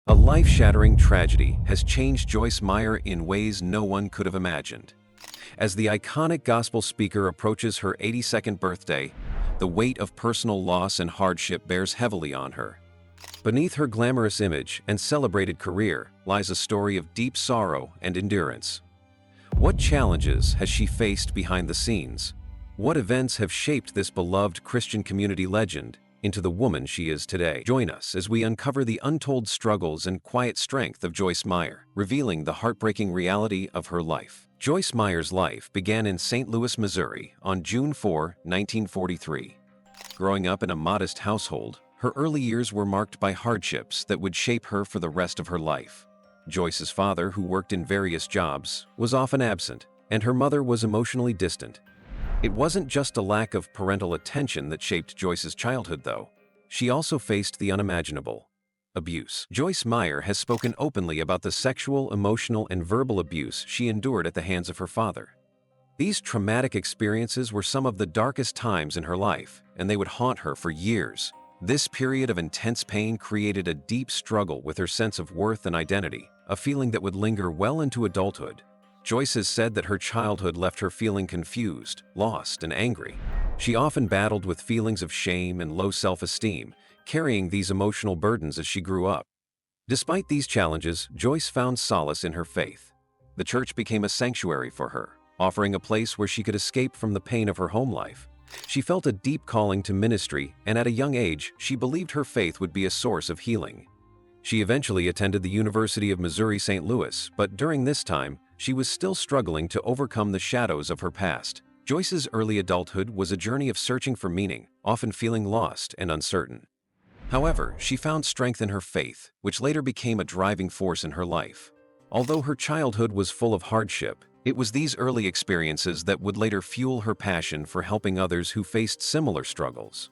A life-shattering tragedy has changed Joyce Meyer in ways no one could have imagined. As the iconic gospel speaker approaches her 82nd birthday, the weight of personal loss and hardship bears heavily on her. Beneath her glamorous image and celebrated career lies a story of deep sorrow and endurance. What challenges has she faced behind the scenes? What events have shaped this beloved Christian community legend into the woman she is today? Join us as we uncover the untold struggles and quiet strength of Joyce Meyer, revealing the heartbreaking reality of her life. Joyce Meyer's life began in St. Louis, Missouri on June 4, 1943. Growing up in a modest household, her early years were marked by hardships that would shape her for the rest of her life. Joyce's father, who worked in various jobs, was often absent, and her mother was emotionally distant. It wasn't just a lack of parental attention that shaped Joyce's childhood, though. She also faced the unimaginable: abuse. Joyce Meyer has spoken openly about the sexual, emotional, and verbal abuse she endured at the hands of her father. These traumatic experiences were some of the darkest times in her life, and they would haunt her for years. This period of intense pain created a deep struggle with her sense of worth and identity, a feeling that would linger well into adulthood. Joyce has said that her childhood left her feeling confused, lost, and angry. She often battled with feelings of shame and low self-esteem, carrying these emotional burdens as she grew up. Despite these challenges, Joyce found solace in her faith. The church became a sanctuary for her, offering a place where she could escape from the pain of her home life. She felt a deep calling to ministry, and at a young age, she believed her faith would be a source of healing. She eventually attended the University of Missouri St. Louis, but during this time, she was still struggling to overcome the shadows of her past. Joyce's early adulthood was a journey of searching for meaning, often feeling lost and uncertain. However, she found strength in her faith, which later became a driving force in her life. Although her childhood was full of hardship, it was these early experiences that would later fuel her passion for helping others who faced similar struggles.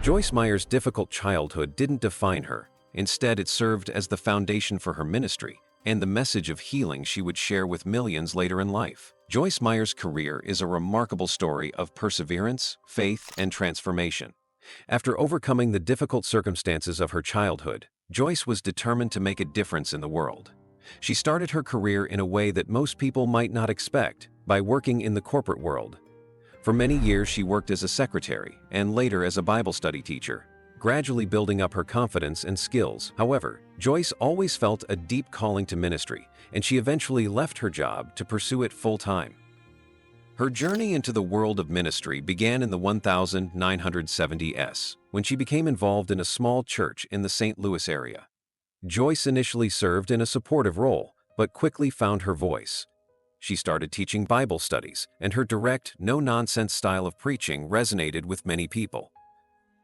Joyce Meyer's difficult childhood didn't define her. Instead, it served as the foundation for her ministry and the message of healing she would share with millions later in life. Joyce Meyer's career is a remarkable story of perseverance, faith, and transformation. After overcoming the difficult circumstances of her childhood, Joyce was determined to make a difference in the world. She started her career in a way that most people might not expect, by working in the corporate world. For many years, she worked as a secretary and later as a Bible study teacher, gradually building up her confidence and skills. However, Joyce always felt a deep calling to ministry, and she eventually left her job to pursue it full-time. Her journey into the world of ministry began in the 1970s, when she became involved in a small church in the St. Louis area. Joyce initially served in a supportive role, but quickly found her voice. She started teaching Bible studies, and her direct, no-nonsense style of preaching resonated with many people.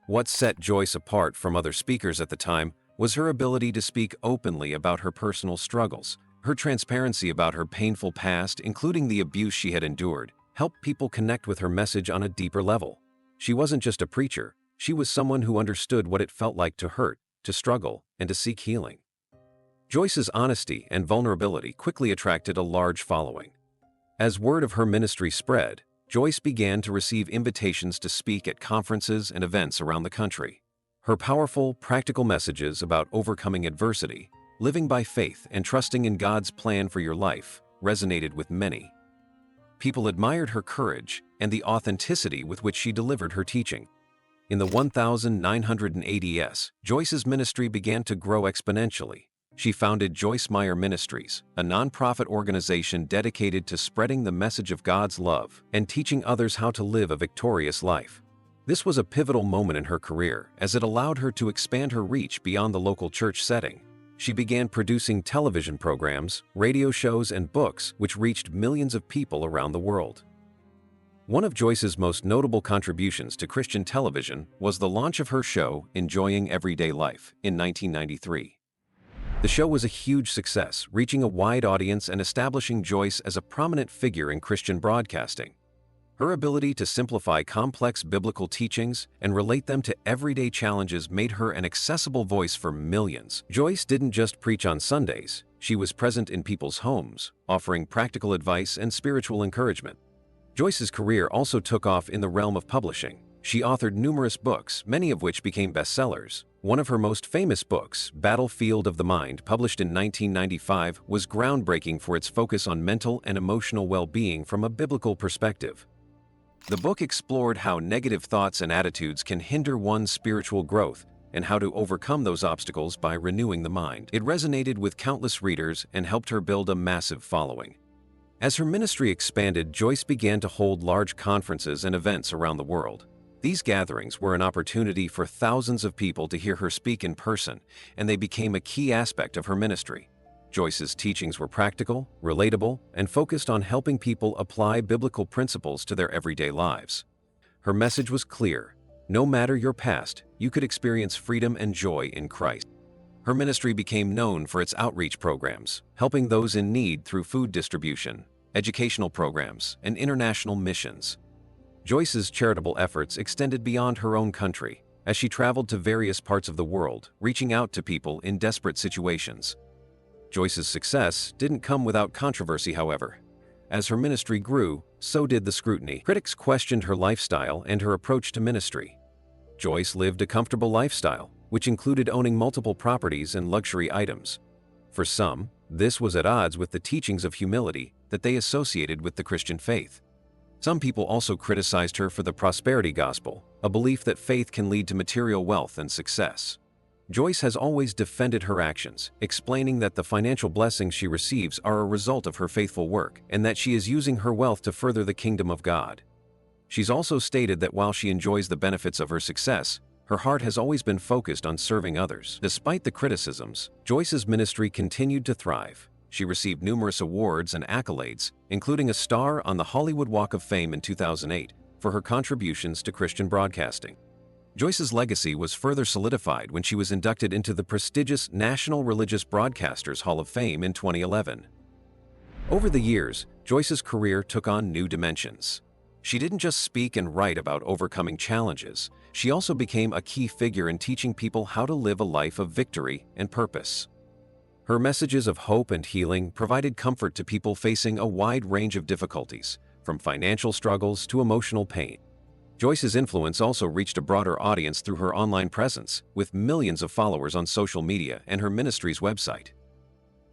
What set Joyce apart from other speakers at the time was her ability to speak openly about her personal struggles. Her transparency about her painful past, including the abuse she had endured, helped people connect with her message on a deeper level. She wasn't just a preacher, she was someone who understood what it felt like to hurt, to struggle, and to seek healing. Joyce's honesty and vulnerability quickly attracted a large following. As word of her ministry spread, Joyce began to receive invitations to speak at conferences and events around the country. Her powerful, practical messages about overcoming adversity, living by faith, and trusting in God's plan for your life resonated with many. People admired her courage and the authenticity with which she delivered her teaching. In the 1980s, Joyce's ministry began to grow exponentially. She founded Joyce Meyer Ministries, a nonprofit organization dedicated to spreading the message of God's love and teaching others how to live a victorious life. This was a pivotal moment in her career, as it allowed her to expand her reach beyond the local church setting. She began producing television programs, radio shows, and books which reached millions of people around the world. One of Joyce's most notable contributions to Christian television was the launch of her show, Enjoying Everyday Life, in 1993. The show was a huge success, reaching a wide audience and establishing Joyce as a prominent figure in Christian broadcasting. Her ability to simplify complex biblical teachings and relate them to everyday challenges made her an accessible voice for millions. Joyce didn't just preach on Sundays, she was present in people's homes, offering practical advice and spiritual encouragement. Joyce's career also took off in the realm of publishing. She authored numerous books, many of which became bestsellers. One of her most famous books, Battlefield of the Mind, published in 1995, was groundbreaking for its focus on mental and emotional well-being from a biblical perspective. The book explored how negative thoughts and attitudes can hinder one's spiritual growth and how to overcome those obstacles by renewing the mind. It resonated with countless readers and helped her build a massive following. As her ministry expanded, Joyce began to hold large conferences and events around the world. These gatherings were an opportunity for thousands of people to hear her speak in person, and they became a key aspect of her ministry. Joyce's teachings were practical, relatable, and focused on helping people apply biblical principles to their everyday lives. Her message was clear: no matter your past, you could experience freedom and joy in Christ. Her ministry became known for its outreach programs, helping those in need through food distribution, educational programs, and international missions. Joyce's charitable efforts extended beyond her own country, as she traveled to various parts of the world, reaching out to people in desperate situations. Joyce's success didn't come without controversy, however. As her ministry grew, so did the scrutiny. Critics questioned her lifestyle and her approach to ministry. Joyce lived a comfortable lifestyle, which included owning multiple properties and luxury items. For some, this was at odds with the teachings of humility that they associated with the Christian faith. Some people also criticized her for the prosperity gospel, a belief that faith can lead to material wealth and success. Joyce has always defended her actions, explaining that the financial blessings she receives are a result of her faithful work and that she is using her wealth to further the kingdom of God. She's also stated that while she enjoys the benefits of her success, her heart has always been focused on serving others. Despite the criticisms, Joyce's ministry continued to thrive. She received numerous awards and accolades, including a star on the Hollywood Walk of Fame in 2008 for her contributions to Christian broadcasting. Joyce's legacy was further solidified when she was inducted into the prestigious National Religious Broadcasters Hall of Fame in 2011. Over the years, Joyce's career took on new dimensions. She didn't just speak and write about overcoming challenges, she also became a key figure in teaching people how to live a life of victory and purpose. Her messages of hope and healing provided comfort to people facing a wide range of difficulties, from financial struggles to emotional pain. Joyce's influence also reached a broader audience through her online presence, with millions of followers on social media and her ministry's website.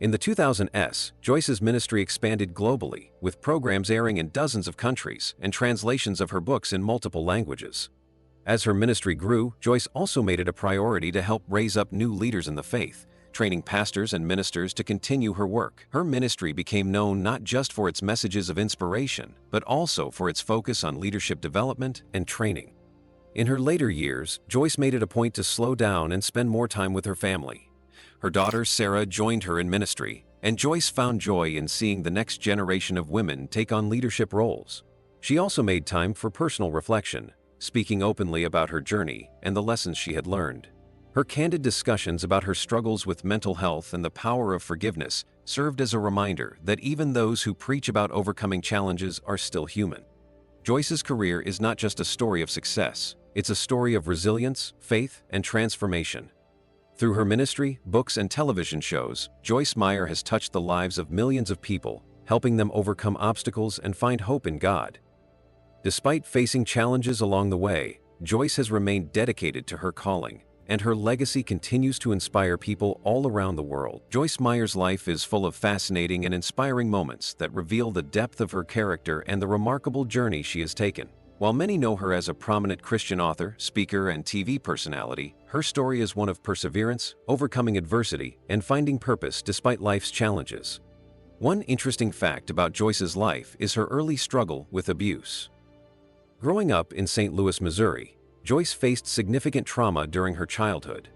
In the 2000s, Joyce's ministry expanded globally, with programs airing in dozens of countries and translations of her books in multiple languages. As her ministry grew, Joyce also made it a priority to help raise up new leaders in the faith, training pastors and ministers to continue her work. Her ministry became known not just for its messages of inspiration, but also for its focus on leadership development and training. In her later years, Joyce made it a point to slow down and spend more time with her family. Her daughter Sarah joined her in ministry, and Joyce found joy in seeing the next generation of women take on leadership roles. She also made time for personal reflection, speaking openly about her journey and the lessons she had learned. Her candid discussions about her struggles with mental health and the power of forgiveness served as a reminder that even those who preach about overcoming challenges are still human. Joyce's career is not just a story of success, it's a story of resilience, faith, and transformation. Through her ministry, books, and television shows, Joyce Meyer has touched the lives of millions of people, helping them overcome obstacles and find hope in God. Despite facing challenges along the way, Joyce has remained dedicated to her calling, and her legacy continues to inspire people all around the world. Joyce Meyer's life is full of fascinating and inspiring moments that reveal the depth of her character and the remarkable journey she has taken. While many know her as a prominent Christian author, speaker, and TV personality, her story is one of perseverance, overcoming adversity, and finding purpose despite life's challenges. One interesting fact about Joyce's life is her early struggle with abuse. Growing up in St. Louis, Missouri, Joyce faced significant trauma during her childhood.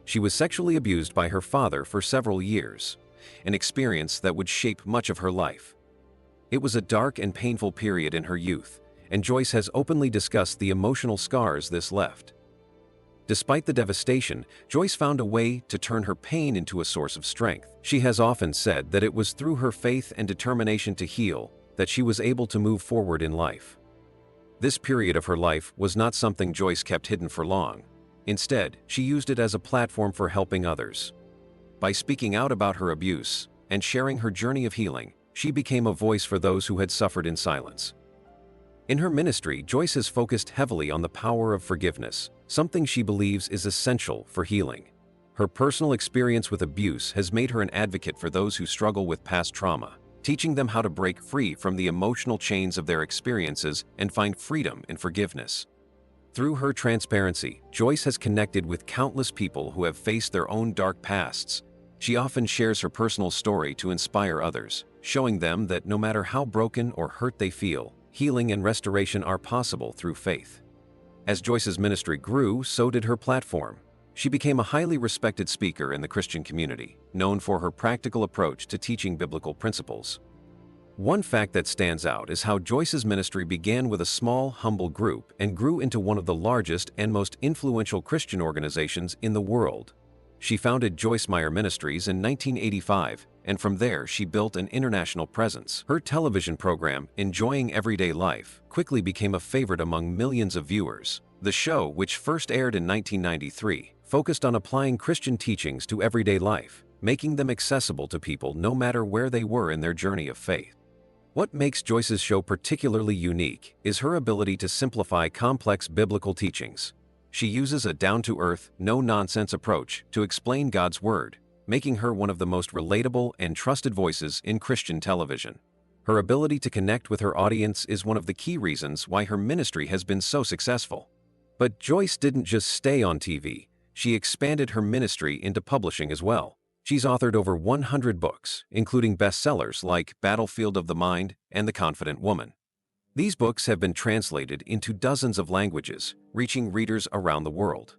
She was sexually abused by her father for several years, an experience that would shape much of her life. It was a dark and painful period in her youth, and Joyce has openly discussed the emotional scars this left. Despite the devastation, Joyce found a way to turn her pain into a source of strength. She has often said that it was through her faith and determination to heal that she was able to move forward in life. This period of her life was not something Joyce kept hidden for long. Instead, she used it as a platform for helping others. By speaking out about her abuse and sharing her journey of healing, she became a voice for those who had suffered in silence. In her ministry, Joyce has focused heavily on the power of forgiveness, something she believes is essential for healing. Her personal experience with abuse has made her an advocate for those who struggle with past trauma, teaching them how to break free from the emotional chains of their experiences and find freedom in forgiveness. Through her transparency, Joyce has connected with countless people who have faced their own dark pasts. She often shares her personal story to inspire others, showing them that no matter how broken or hurt they feel, healing and restoration are possible through faith. As Joyce's ministry grew, so did her platform. She became a highly respected speaker in the Christian community, known for her practical approach to teaching biblical principles. One fact that stands out is how Joyce's ministry began with a small, humble group and grew into one of the largest and most influential Christian organizations in the world. She founded Joyce Meyer Ministries in 1985, and from there she built an international presence. Her television program, Enjoying Everyday Life, quickly became a favorite among millions of viewers. The show, which first aired in 1993, focused on applying Christian teachings to everyday life, making them accessible to people no matter where they were in their journey of faith. What makes Joyce's show particularly unique is her ability to simplify complex biblical teachings. She uses a down-to-earth, no-nonsense approach to explain God's Word, making her one of the most relatable and trusted voices in Christian television. Her ability to connect with her audience is one of the key reasons why her ministry has been so successful. But Joyce didn't just stay on TV. She expanded her ministry into publishing as well. She's authored over 100 books, including bestsellers like Battlefield of the Mind and The Confident Woman. These books have been translated into dozens of languages, reaching readers around the world.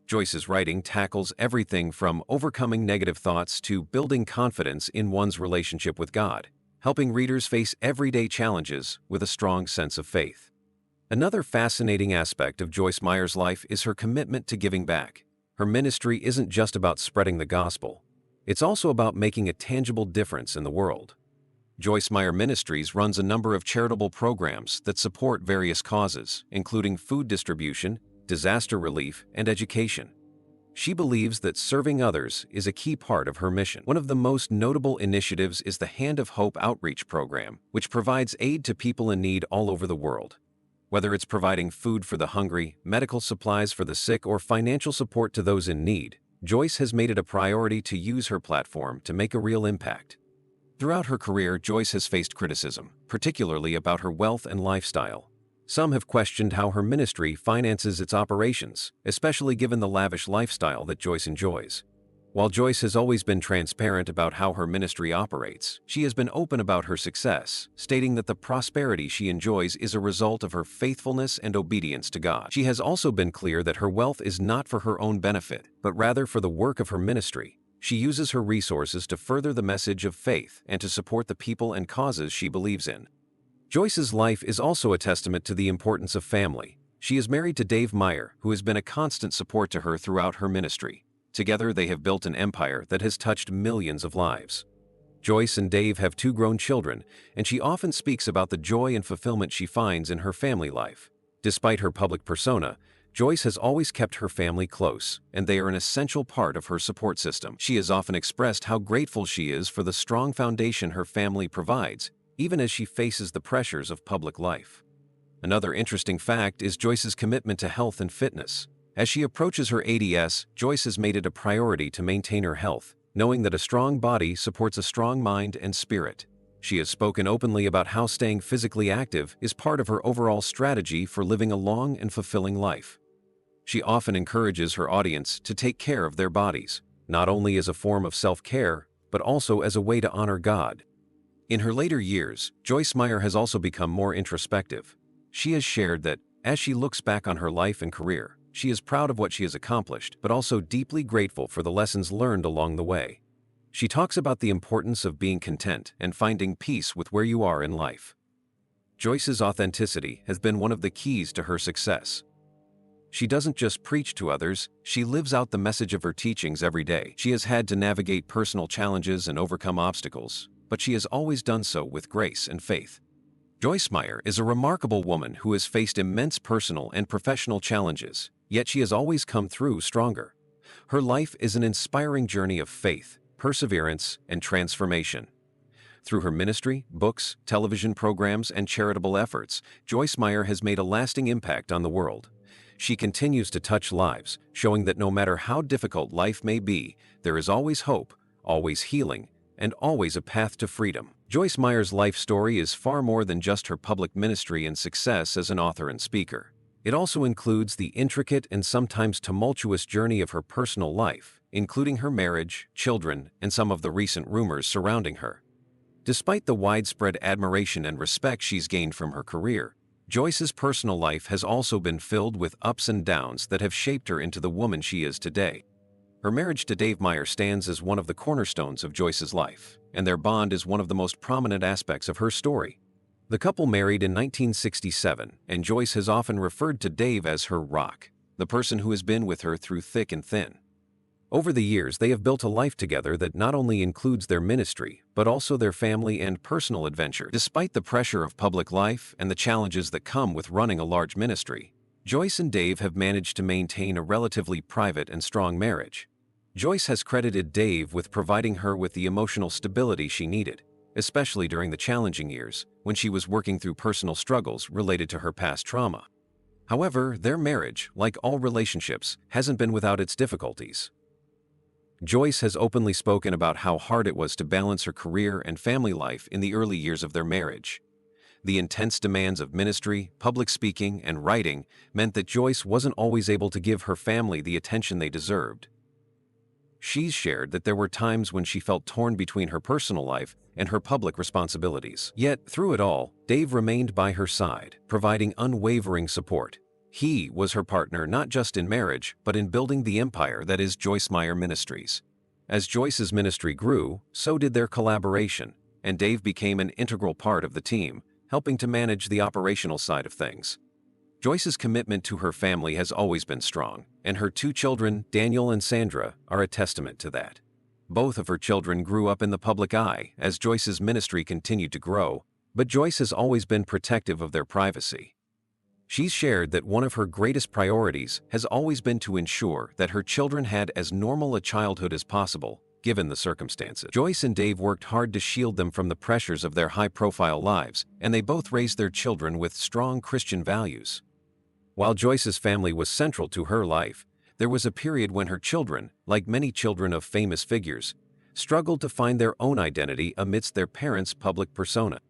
Joyce's writing tackles everything from overcoming negative thoughts to building confidence in one's relationship with God, helping readers face everyday challenges with a strong sense of faith. Another fascinating aspect of Joyce Meyer's life is her commitment to giving back. Her ministry isn't just about spreading the gospel. It's also about making a tangible difference in the world. Joyce Meyer Ministries runs a number of charitable programs that support various causes, including food distribution, disaster relief, and education. She believes that serving others is a key part of her mission. One of the most notable initiatives is the Hand of Hope outreach program, which provides aid to people in need all over the world. Whether it's providing food for the hungry, medical supplies for the sick, or financial support to those in need, Joyce has made it a priority to use her platform to make a real impact. Throughout her career, Joyce has faced criticism, particularly about her wealth and lifestyle. Some have questioned how her ministry finances its operations, especially given the lavish lifestyle that Joyce enjoys. While Joyce has always been transparent about how her ministry operates, she has been open about her success, stating that the prosperity she enjoys is a result of her faithfulness and obedience to God. She has also been clear that her wealth is not for her own benefit, but rather for the work of her ministry. She uses her resources to further the message of faith and to support the people and causes she believes in. Joyce's life is also a testament to the importance of family. She is married to Dave Meyer, who has been a constant support to her throughout her ministry. Together, they have built an empire that has touched millions of lives. Joyce and Dave have 2 grown children, and she often speaks about the joy and fulfillment she finds in her family life. Despite her public persona, Joyce has always kept her family close, and they are an essential part of her support system. She has often expressed how grateful she is for the strong foundation her family provides, even as she faces the pressures of public life. Another interesting fact is Joyce's commitment to health and fitness. As she approaches her 80s, Joyce has made it a priority to maintain her health, knowing that a strong body supports a strong mind and spirit. She has spoken openly about how staying physically active is part of her overall strategy for living a long and fulfilling life. She often encourages her audience to take care of their bodies, not only as a form of self-care, but also as a way to honor God. In her later years, Joyce Meyer has also become more introspective. She has shared that, as she looks back on her life and career, she is proud of what she has accomplished, but also deeply grateful for the lessons learned along the way. She talks about the importance of being content and finding peace with where you are in life. Joyce's authenticity has been one of the keys to her success. She doesn't just preach to others, she lives out the message of her teachings every day. She has had to navigate personal challenges and overcome obstacles, but she has always done so with grace and faith. Joyce Meyer is a remarkable woman who has faced immense personal and professional challenges, yet she has always come through stronger. Her life is an inspiring journey of faith, perseverance, and transformation. Through her ministry, books, television programs, and charitable efforts, Joyce Meyer has made a lasting impact on the world. She continues to touch lives, showing that no matter how difficult life may be, there is always hope, always healing, and always a path to freedom. Joyce Meyer's life story is far more than just her public ministry and success as an author and speaker. It also includes the intricate and sometimes tumultuous journey of her personal life, including her marriage, children, and some of the recent rumors surrounding her. Despite the widespread admiration and respect she's gained from her career, Joyce's personal life has also been filled with ups and downs that have shaped her into the woman she is today. Her marriage to Dave Meyer stands as one of the cornerstones of Joyce's life, and their bond is one of the most prominent aspects of her story. The couple married in 1967, and Joyce has often referred to Dave as her rock, the person who has been with her through thick and thin. Over the years, they have built a life together that not only includes their ministry, but also their family and personal adventure. Despite the pressure of public life and the challenges that come with running a large ministry, Joyce and Dave have managed to maintain a relatively private and strong marriage. Joyce has credited Dave with providing her with the emotional stability she needed, especially during the challenging years when she was working through personal struggles related to her past trauma. However, their marriage, like all relationships, hasn't been without its difficulties. Joyce has openly spoken about how hard it was to balance her career and family life in the early years of their marriage. The intense demands of ministry, public speaking, and writing meant that Joyce wasn't always able to give her family the attention they deserved. She's shared that there were times when she felt torn between her personal life and her public responsibilities. Yet, through it all, Dave remained by her side, providing unwavering support. He was her partner not just in marriage, but in building the empire that is Joyce Meyer Ministries. As Joyce's ministry grew, so did their collaboration, and Dave became an integral part of the team, helping to manage the operational side of things. Joyce's commitment to her family has always been strong, and her two children, Daniel and Sandra, are a testament to that. Both of her children grew up in the public eye as Joyce's ministry continued to grow, but Joyce has always been protective of their privacy. She's shared that one of her greatest priorities has always been to ensure that her children had as normal a childhood as possible, given the circumstances. Joyce and Dave worked hard to shield them from the pressures of their high-profile lives, and they both raised their children with strong Christian values. While Joyce's family was central to her life, there was a period when her children, like many children of famous figures, struggled to find their own identity amidst their parents' public persona.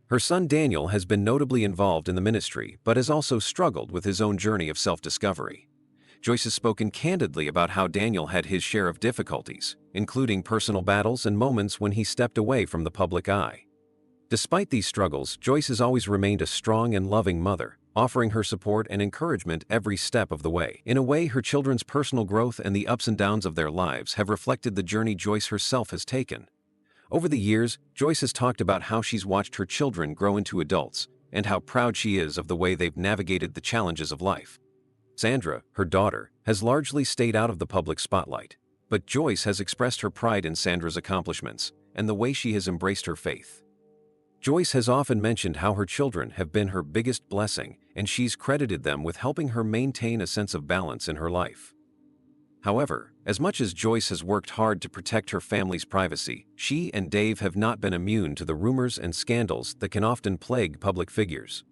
Her son Daniel has been notably involved in the ministry, but has also struggled with his own journey of self-discovery. Joyce has spoken candidly about how Daniel had his share of difficulties, including personal battles and moments when he stepped away from the public eye. Despite these struggles, Joyce has always remained a strong and loving mother, offering her support and encouragement every step of the way. In a way, her children's personal growth and the ups and downs of their lives have reflected the journey Joyce herself has taken. Over the years, Joyce has talked about how she's watched her children grow into adults and how proud she is of the way they've navigated the challenges of life. Sandra, her daughter, has largely stayed out of the public spotlight, but Joyce has expressed her pride in Sandra's accomplishments and the way she has embraced her faith. Joyce has often mentioned how her children have been her biggest blessing, and she's credited them with helping her maintain a sense of balance in her life. However, as much as Joyce has worked hard to protect her family's privacy, she and Dave have not been immune to the rumors and scandals that can often plague public figures.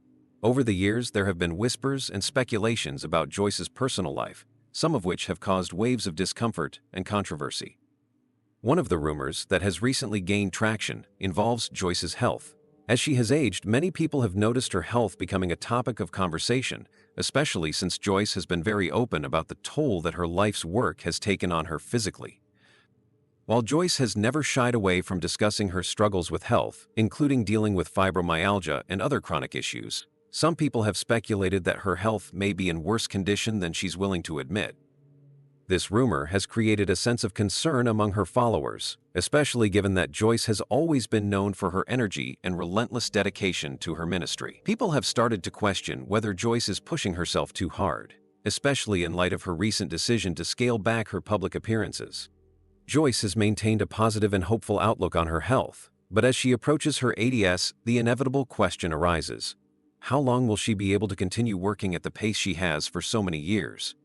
Over the years, there have been whispers and speculations about Joyce's personal life, some of which have caused waves of discomfort and controversy. One of the rumors that has recently gained traction involves Joyce's health. As she has aged, many people have noticed her health becoming a topic of conversation, especially since Joyce has been very open about the toll that her life's work has taken on her physically. While Joyce has never shied away from discussing her struggles with health, including dealing with fibromyalgia and other chronic issues, some people have speculated that her health may be in worse condition than she's willing to admit. This rumor has created a sense of concern among her followers, especially given that Joyce has always been known for her energy and relentless dedication to her ministry. People have started to question whether Joyce is pushing herself too hard, especially in light of her recent decision to scale back her public appearances. Joyce has maintained a positive and hopeful outlook on her health, but as she approaches her 80s, the inevitable question arises: how long will she be able to continue working at the pace she has for so many years?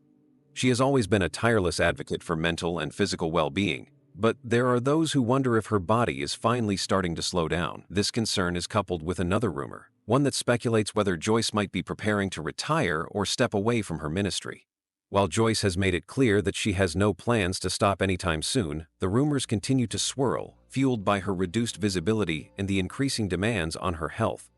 She has always been a tireless advocate for mental and physical well-being, But there are those who wonder if her body is finally starting to slow down. This concern is coupled with another rumor, one that speculates whether Joyce might be preparing to retire or step away from her ministry. While Joyce has made it clear that she has no plans to stop anytime soon, the rumors continue to swirl, fueled by her reduced visibility and the increasing demands on her health.